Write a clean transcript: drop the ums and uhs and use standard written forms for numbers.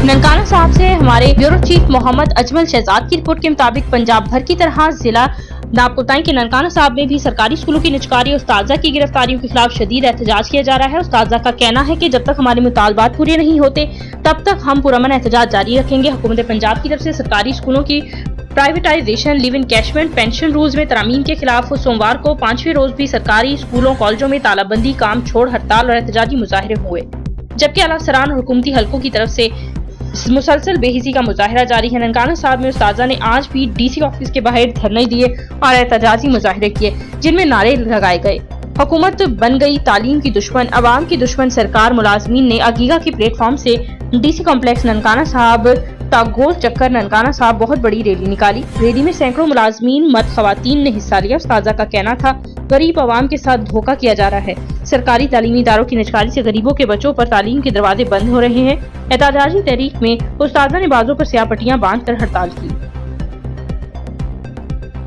ननकाना साहब से हमारे ब्यूरो चीफ मोहम्मद अजमल शहजाद की रिपोर्ट के मुताबिक पंजाब भर की तरह जिला आपको बताएं कि ननकाना साहब में भी सरकारी स्कूलों की निचकारी और उस्ताजा की गिरफ्तारियों के खिलाफ शदीद एहतजाज किया जा रहा है। उस्ताजा का कहना है कि जब तक हमारे मुतालबात पूरे नहीं होते तब तक हम पुरअमन एहतजाज जारी रखेंगे। हुकूमत पंजाब की तरफ से सरकारी स्कूलों की privatisation, live in कैशमेंट, pension rules में तरामीम के खिलाफ सोमवार को 5वें रोज भी सरकारी स्कूलों कॉलेजों में तालाबंदी, काम छोड़, हड़ताल और एहतजाजी मुजाहरे हुए, जबकि आला सरान और हुकूमती हलकों की तरफ से मुसलसल बेहिसी का मुजाहरा जारी है। ननकाना साहब में उस्ताजा ने आज भी डीसी ऑफिस के बाहर धरने दिए और एहतजाजी मुजाहरे किए, जिनमें नारे लगाए गए। हुकूमत बन गई तालीम की दुश्मन, अवाम की दुश्मन सरकार। मुलाजमीन ने अगीगा के प्लेटफॉर्म से डीसी कॉम्प्लेक्स ननकाना साहब तक गोल चक्कर ननकाना साहब बहुत बड़ी रैली निकाली। रैली में सैकड़ों मुलाजमीन, मर्द, खवातीन ने हिस्सा लिया। उस्ताजा का कहना था गरीब अवाम के साथ धोखा किया जा रहा है। सरकारी तालीमी इदारों की निचकारी से गरीबों के बच्चों पर तालीम के दरवाजे बंद हो रहे हैं। एहतजाजी तहरीक में उस्ताजा ने बाजों पर स्याह पट्टियां बांध कर हड़ताल की।